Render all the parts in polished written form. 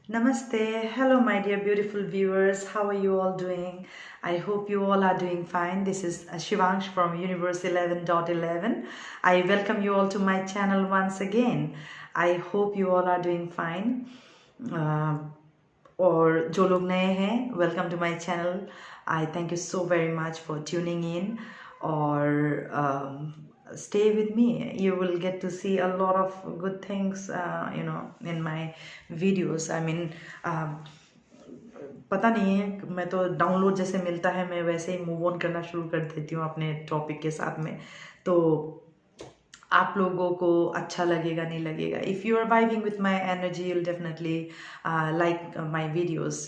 Namaste. Hello, my dear beautiful viewers. How are you all doing? I hope you all are doing fine. This is Shivangsh from Universe 11.11. I welcome you all to my channel once again. I hope you all are doing fine. Uh, और जो लोग नए हैं, welcome to my channel. I thank you so very much for tuning in और stay with me. You will get to see a lot of good things in my videos. I mean, पता नहीं है, मैं तो download जैसे मिलता है मैं वैसे ही मूव ऑन करना शुरू कर देती हूँ अपने टॉपिक के साथ में. तो आप लोगों को अच्छा लगेगा नहीं लगेगा. If you are vibing with my energy you will definitely like my videos,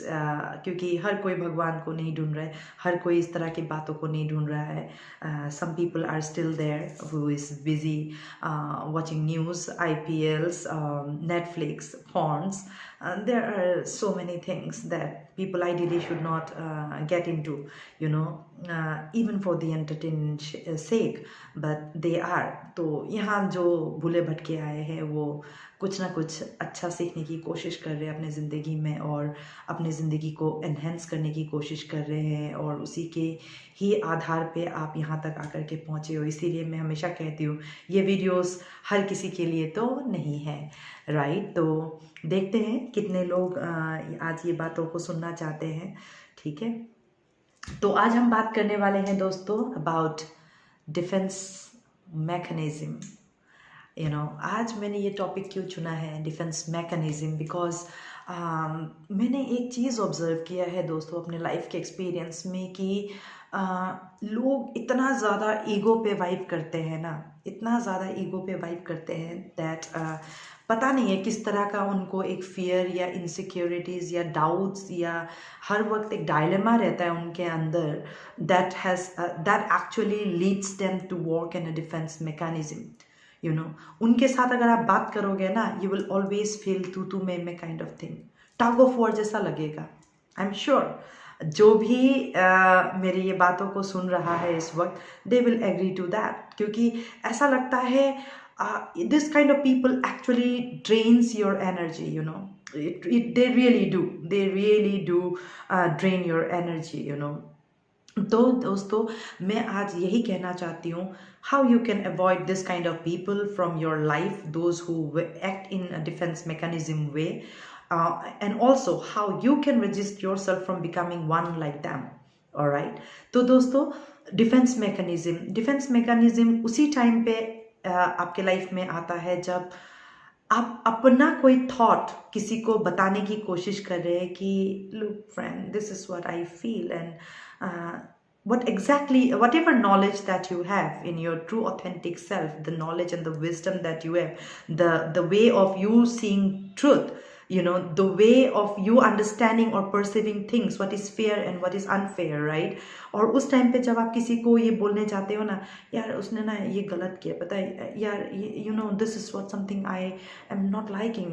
क्योंकि हर कोई भगवान को नहीं ढूंढ रहा है, हर कोई इस तरह की बातों को नहीं ढूंढ रहा है. Some people are still there who is busy watching news, IPLs, Netflix, phones. There are so many things that people ideally should not get into, even for the entertainment sake, but they are. तो यहाँ जो भूले भटके आए हैं वो कुछ ना कुछ अच्छा सीखने की कोशिश कर रहे हैं अपने ज़िंदगी में, और अपनी ज़िंदगी को एनहेंस करने की कोशिश कर रहे हैं, और उसी के ही आधार पे आप यहाँ तक आकर के पहुँचे हो. इसीलिए मैं हमेशा कहती हूँ ये वीडियोस हर किसी के लिए तो नहीं है, राइट. तो देखते हैं कितने लोग आज ये बातों को सुनना चाहते हैं. ठीक है, तो आज हम बात करने वाले हैं दोस्तों अबाउट डिफेंस मैकेनिज्म. आज मैंने ये टॉपिक क्यों चुना है, डिफेंस मैकेनिज्म, बिकॉज मैंने एक चीज़ ऑब्ज़र्व किया है दोस्तों अपने लाइफ के एक्सपीरियंस में कि लोग इतना ज़्यादा ईगो पे वाइब करते हैं ना, इतना ज़्यादा ईगो पे वाइब करते हैं दैट पता नहीं है किस तरह का उनको एक फियर या इनसिक्योरिटीज़ या डाउट्स या हर वक्त एक डायलेमा रहता है उनके अंदर, that actually leads them to work in a defence mechanism. उनके साथ अगर आप बात करोगे ना, यू विल ऑलवेज फील तू मैं kind of thing, tug of war जैसा लगेगा. आई एम श्योर जो भी मेरी ये बातों को सुन रहा है इस वक्त, they will agree to that, क्योंकि ऐसा लगता है this kind of people actually drains your energy. They really do drain your energy. तो दोस्तों मैं आज यही कहना चाहती हूँ, how you can avoid this kind of people from your life, those who act in a defense mechanism way, and also how you can resist yourself from becoming one like them. alright, तो दोस्तों defence mechanism उसी time पे आपके life में आता है जब आप अपना कोई थॉट किसी को बताने की कोशिश कर रहे हैं कि look friend, this is what I feel, and whatever knowledge that you have in your true authentic self, the knowledge and the wisdom that you have, the way of you seeing truth, the way of you understanding or perceiving things, what is fair and what is unfair, right? और उस time पे जब आप किसी को ये बोलने जाते हो ना, यार उसने ना ये गलत किया, पता है यार, this is what something I am not liking,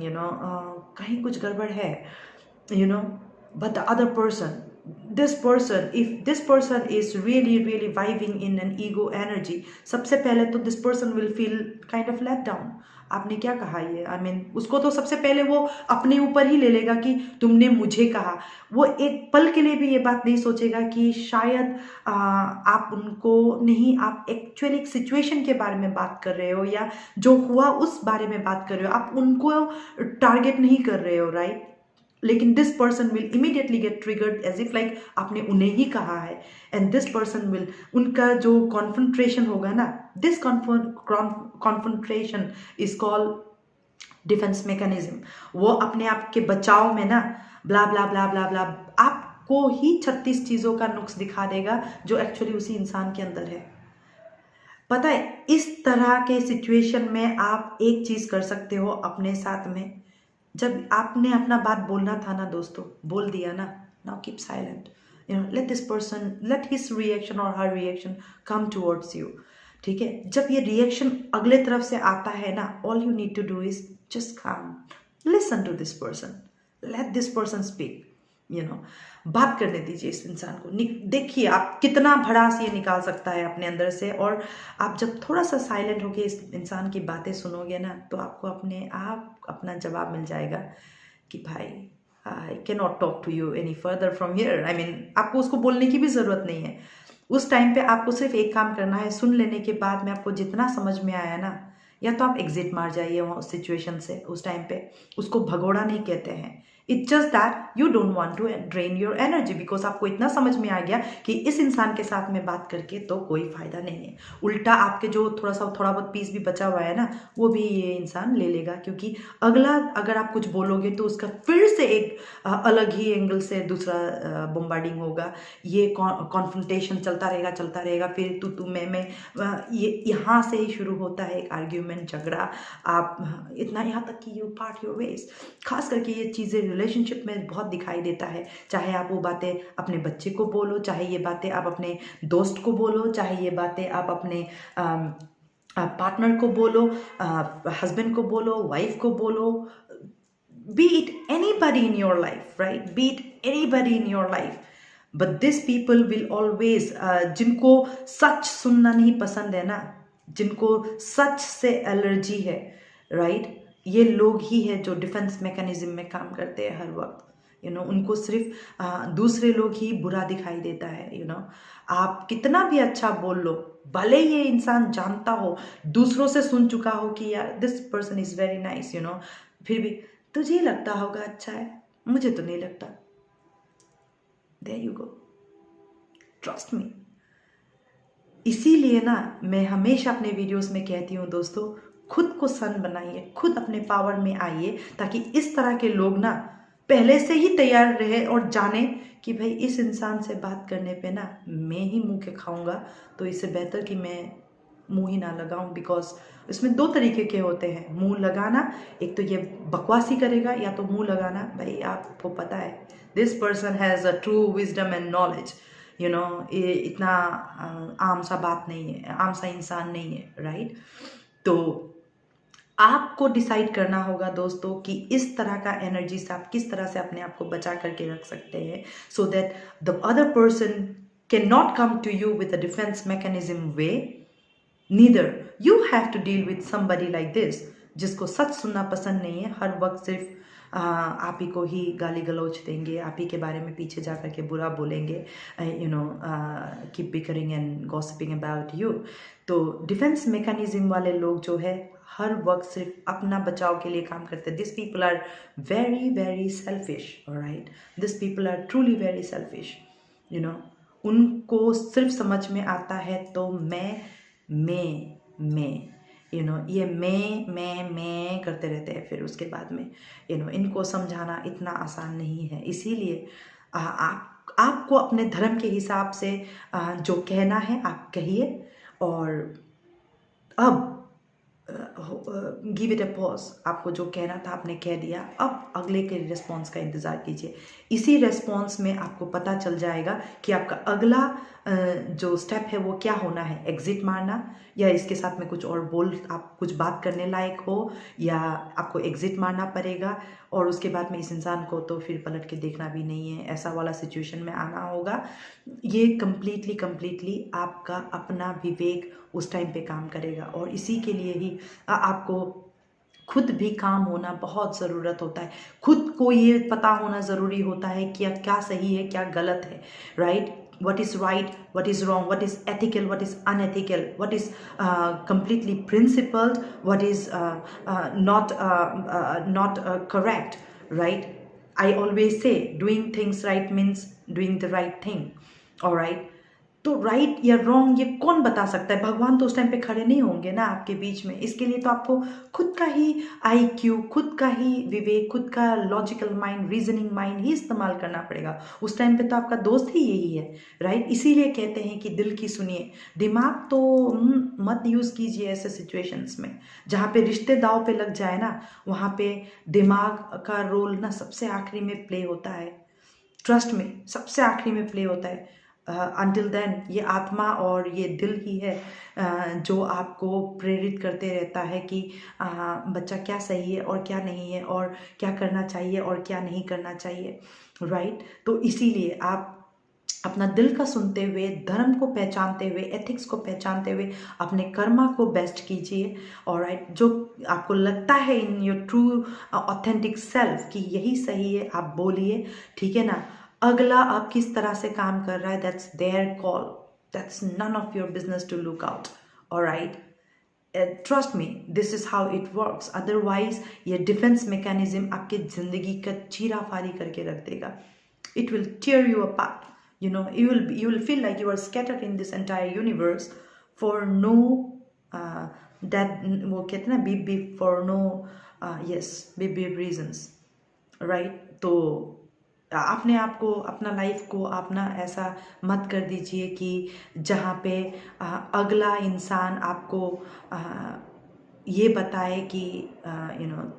कहीं कुछ गड़बड़ है, but the other person, if this person is really vibing in an ego energy, सबसे पहले तो this person will feel kind of let down. आपने क्या कहा ये, I mean, उसको तो सबसे पहले वो अपने ऊपर ही ले लेगा कि तुमने मुझे कहा. वो एक पल के लिए भी ये बात नहीं सोचेगा कि शायद आप उनको नहीं, आप एक्चुअली एक सिचुएशन के बारे में बात कर रहे हो या जो हुआ उस बारे में बात कर रहे हो, आप उनको टारगेट नहीं कर रहे हो, राइट? लेकिन this person will immediately get triggered as if like आपने उन्हें ही कहा है, एंड दिस पर्सन विल, उनका जो कॉन्फ्रंट्रेशन होगा ना, this confrontation is called defence mechanism. वो अपने आप के बचाव में ना ब्ला ब्ला ब्ला ब्ला ब्ला आपको ही 36 चीज़ों का नुक्स दिखा देगा जो एक्चुअली उसी इंसान के अंदर है. पता है, इस तरह के सिचुएशन में आप एक चीज़ कर सकते हो अपने साथ में, जब आपने अपना बात बोलना था ना दोस्तों, बोल दिया ना, now keep silent, late this person, late his reaction और हर रिएक्शन कम टुवर्ड्स यू. ठीक है, जब ये रिएक्शन अगले तरफ से आता है ना, all you need to do is just calm, listen to this person, let this person speak, बात करने दीजिए इस इंसान को. देखिए आप कितना भड़ास ये निकाल सकता है अपने अंदर से, और आप जब थोड़ा सा साइलेंट होके इस इंसान की बातें सुनोगे ना, तो आपको अपने आप अपना जवाब मिल जाएगा कि भाई I can not talk to you any further from here. I mean आपको उसको बोलने की भी ज़रूरत नहीं है। उस टाइम पे आपको सिर्फ एक काम करना है, सुन लेने के बाद में आपको जितना समझ में आया ना, या तो आप एग्जिट मार जाइए वहाँ उस सिचुएशन से। उस टाइम पे उसको भगोड़ा नहीं कहते हैं, it's just that you don't want to drain your energy, because आपको इतना समझ में आ गया कि इस इंसान के साथ में बात करके तो कोई फायदा नहीं है। उल्टा आपके जो थोड़ा बहुत पीस भी बचा हुआ है ना, वो भी ये इंसान ले लेगा, क्योंकि अगला अगर आप कुछ बोलोगे तो उसका फिर से एक अलग ही एंगल से दूसरा बम्बार्डिंग होगा। ये कॉन्फ्रंटेशन चलता रहेगा, फिर तू मैं ये यहाँ से ही शुरू होता है एक आर्ग्यूमेंट, झगड़ा। आप इतना यहाँ तक कि यू पार्ट योर वेज। खास करके ये चीज़ें रिलेशनशिप में बहुत दिखाई देता है। चाहे आप वो बातें अपने बच्चे को बोलो, चाहे ये बातें आप अपने दोस्त को बोलो, चाहे ये बातें आप अपने पार्टनर को बोलो, हस्बैंड को बोलो, वाइफ को बोलो, be it anybody in your life, right? Be it anybody in your life. But these people will always जिनको सच सुनना नहीं पसंद है ना, जिनको सच से एलर्जी है, right? ये लोग ही है जो डिफेंस मैकेनिज्म में काम करते हैं हर वक्त। उनको सिर्फ दूसरे लोग ही बुरा दिखाई देता है। आप कितना भी अच्छा बोल लो, भले ये इंसान जानता हो, दूसरों से सुन चुका हो कि यार this person is very nice, फिर भी तुझे लगता होगा अच्छा है, मुझे तो नहीं लगता। There you go, trust me. इसीलिए ना मैं हमेशा अपने वीडियोस में कहती हूँ दोस्तों, खुद को सन बनाइए, खुद अपने पावर में आइए, ताकि इस तरह के लोग ना पहले से ही तैयार रहे और जाने कि भाई इस इंसान से बात करने पे ना मैं ही मुंह के खाऊंगा, तो इससे बेहतर कि मैं मुंह ही ना लगाऊं। बिकॉज इसमें दो तरीके के होते हैं, मुंह लगाना, एक तो ये बकवासी करेगा, या तो मुंह लगाना भाई आपको पता है this person has a true wisdom and knowledge, ये इतना आम सा बात नहीं है, आम सा इंसान नहीं है, राइट? तो आपको डिसाइड करना होगा दोस्तों कि इस तरह का एनर्जी से आप किस तरह से अपने आप को बचा करके रख सकते हैं, so that the other person can not come to you with a defence mechanism way, neither you have to deal with somebody like this, जिसको सच सुनना पसंद नहीं है, हर वक्त सिर्फ आप ही को ही गाली गलौज देंगे, आप ही के बारे में पीछे जा कर के बुरा बोलेंगे, keep bickering and gossiping about you. तो डिफेंस मैकेनिज्म वाले लोग जो है हर वक्त सिर्फ अपना बचाव के लिए काम करते हैं। This people are very very selfish, alright? This people are truly very selfish. उनको सिर्फ समझ में आता है तो मैं ये मैं करते रहते हैं। फिर उसके बाद में इनको समझाना इतना आसान नहीं है। इसीलिए आपको अपने धर्म के हिसाब से जो कहना है आप कहिए, और अब गिव इट अ पॉज। आपको जो कहना था आपने कह दिया, अब अगले के रिस्पॉन्स का इंतज़ार कीजिए। इसी रिस्पॉन्स में आपको पता चल जाएगा कि आपका अगला जो स्टेप है वो क्या होना है, एग्जिट मारना, या इसके साथ में कुछ और आप कुछ बात करने लायक हो, या आपको एग्जिट मारना पड़ेगा और उसके बाद में इस इंसान को तो फिर पलट के देखना भी नहीं है, ऐसा वाला सिचुएशन में आना होगा। ये कम्प्लीटली आपका अपना विवेक उस टाइम पे काम करेगा, और इसी के लिए ही आपको खुद भी काम होना बहुत ज़रूरत होता है। खुद को ये पता होना ज़रूरी होता है कि क्या सही है क्या गलत है, right? What is right, what is wrong, what is ethical, what is unethical, what is completely principled, what is not correct, right? I always say doing things right means doing the right thing, all right? तो right या wrong ये कौन बता सकता है? भगवान तो उस टाइम पे खड़े नहीं होंगे ना आपके बीच में। इसके लिए तो आपको खुद का ही IQ, खुद का ही विवेक, खुद का लॉजिकल माइंड, रीजनिंग माइंड ही इस्तेमाल करना पड़ेगा। उस टाइम पे तो आपका दोस्त ही यही है, राइट? इसीलिए कहते हैं कि दिल की सुनिए, दिमाग तो मत यूज़ कीजिए ऐसे सिचुएशंस में जहाँ पे रिश्ते दाव पे लग जाए ना, वहाँ पे दिमाग का रोल ना सबसे आखिरी में प्ले होता है। ट्रस्ट में सबसे आखिरी में प्ले होता है। अंटिल देन ये आत्मा और ये दिल ही है जो आपको प्रेरित करते रहता है कि बच्चा क्या सही है और क्या नहीं है, और क्या करना चाहिए और क्या नहीं करना चाहिए, राइट? तो इसीलिए आप अपना दिल का सुनते हुए, धर्म को पहचानते हुए, एथिक्स को पहचानते हुए अपने कर्मा को बेस्ट कीजिए। ऑलराइट, जो आपको लगता है in your true authentic self कि यही सही है, आप बोलिए, ठीक है ना। अगला आप किस तरह से काम कर रहा है, that's their call, that's none of your business to look out. Alright, trust me, this is how it works. Otherwise ये डिफेंस मैकेनिज्म आपकी जिंदगी का चीरा फारी करके रख देगा। It will tear you apart. You will feel like you are scattered in this entire universe for no that वो कहते हैं ना beep beep for no yes beep beep reasons, right? तो अपने आप को, अपना लाइफ को आप ना ऐसा मत कर दीजिए कि जहाँ पे अगला इंसान आपको ये बताए कि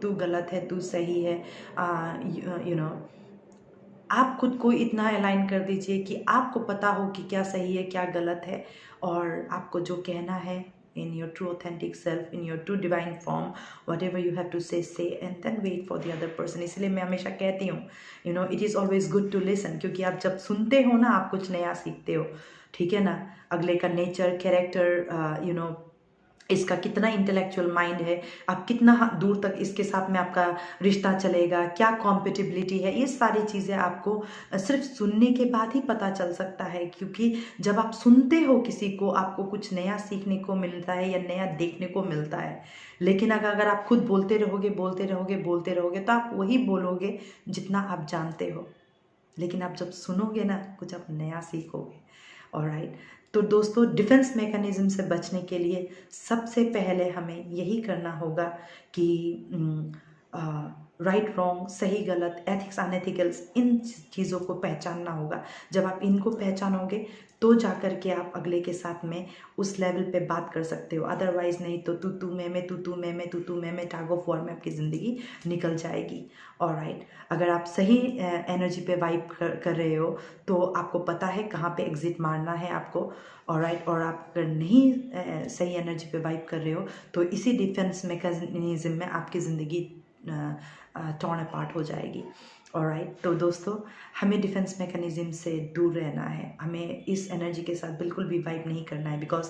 तू गलत है, तू सही है। आप खुद को इतना अलाइन कर दीजिए कि आपको पता हो कि क्या सही है, क्या गलत है, और आपको जो कहना है in your true authentic self, in your true divine form, whatever you have to say and then wait for the other person. इसलिए मैं हमेशा कहती हूँ it is always good to listen, क्योंकि आप जब सुनते हो ना आप कुछ नया सीखते हो, ठीक है ना। अगले का नेचर, कैरेक्टर, इसका कितना इंटेलेक्चुअल माइंड है, आप कितना दूर तक इसके साथ में आपका रिश्ता चलेगा, क्या कॉम्पेटिबिलिटी है, ये सारी चीज़ें आपको सिर्फ सुनने के बाद ही पता चल सकता है। क्योंकि जब आप सुनते हो किसी को, आपको कुछ नया सीखने को मिलता है या नया देखने को मिलता है। लेकिन अगर आप खुद बोलते रहोगे तो आप वही बोलोगे जितना आप जानते हो। लेकिन आप जब सुनोगे ना, कुछ आप नया सीखोगे। ऑलराइट, तो दोस्तों, डिफेंस मैकेनिज्म से बचने के लिए सबसे पहले हमें यही करना होगा कि राइट रॉन्ग, सही गलत, एथिक्स अनएथिकल्स, इन चीज़ों को पहचानना होगा। जब आप इनको पहचानोगे तो जाकर के आप अगले के साथ में उस लेवल पे बात कर सकते हो। अदरवाइज नहीं तो तू मैं टैग ऑफ वॉर में आपकी ज़िंदगी निकल जाएगी। ऑलराइट, अगर आप सही एनर्जी पे वाइब कर रहे हो तो आपको पता है कहाँ पे एग्जिट मारना है आपको। ऑलराइट, और आप अगर नहीं सही एनर्जी पे वाइब कर रहे हो तो इसी डिफेंस मैकेनिज्म में आपकी ज़िंदगी टॉर्न अपार्ट हो जाएगी। ऑलराइट, तो दोस्तों, हमें डिफेंस मैकेनिज्म से दूर रहना है, हमें इस एनर्जी के साथ बिल्कुल भी वाइब नहीं करना है। Because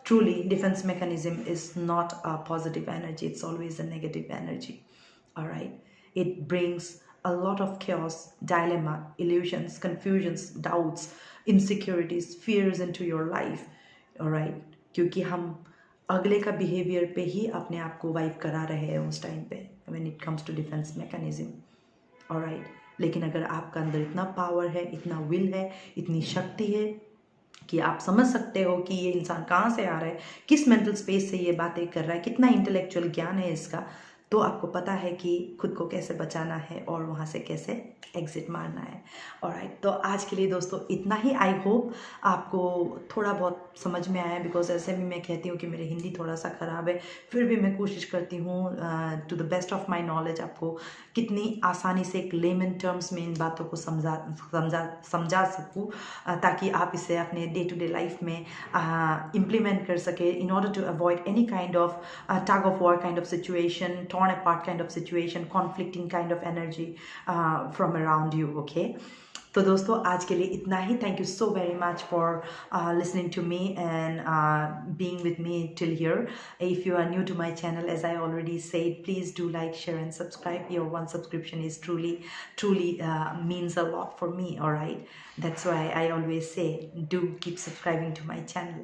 truly defence mechanism is not a positive energy, it's always a negative energy. Alright, it brings a lot of chaos, dilemma, illusions, confusions, doubts, insecurities, fears into your life. Alright, क्योंकि हम अगले का behaviour पे ही अपने आप को vibe करा रहे हैं उस टाइम पे when it comes to defense mechanism. Alright, लेकिन अगर आपका अंदर इतना पावर है, इतना विल है, इतनी शक्ति है कि आप समझ सकते हो कि ये इंसान कहाँ से आ रहा है, किस मेंटल स्पेस से ये बातें कर रहा है, कितना इंटेलेक्चुअल ज्ञान है इसका, तो आपको पता है कि खुद को कैसे बचाना है और वहाँ से कैसे एग्जिट मारना है। ऑलराइट, तो आज के लिए दोस्तों इतना ही। आई होप आपको थोड़ा बहुत समझ में आया, बिकॉज ऐसे भी मैं कहती हूँ कि मेरी हिंदी थोड़ा सा ख़राब है, फिर भी मैं कोशिश करती हूँ to the best of my knowledge आपको कितनी आसानी से एक लेमन टर्म्स में इन बातों को समझा सकूँ, ताकि आप इसे अपने डे टू डे लाइफ में इम्प्लीमेंट कर सके in order to avoid any kind of tug of war kind of situation, torn apart kind of situation, conflicting kind of energy from around you. Okay, तो दोस्तों आज के लिए इतना ही। Thank you so very much for listening to me and being with me till here. If you are new to my channel, as I already said, please do like, share and subscribe. Your one subscription is truly means a lot for me. All right, that's why I always say do keep subscribing to my channel.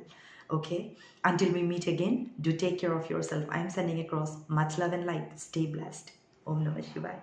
Okay, until we meet again, do take care of yourself. I am sending across much love and light. Stay blessed. Om Namah Shivaya.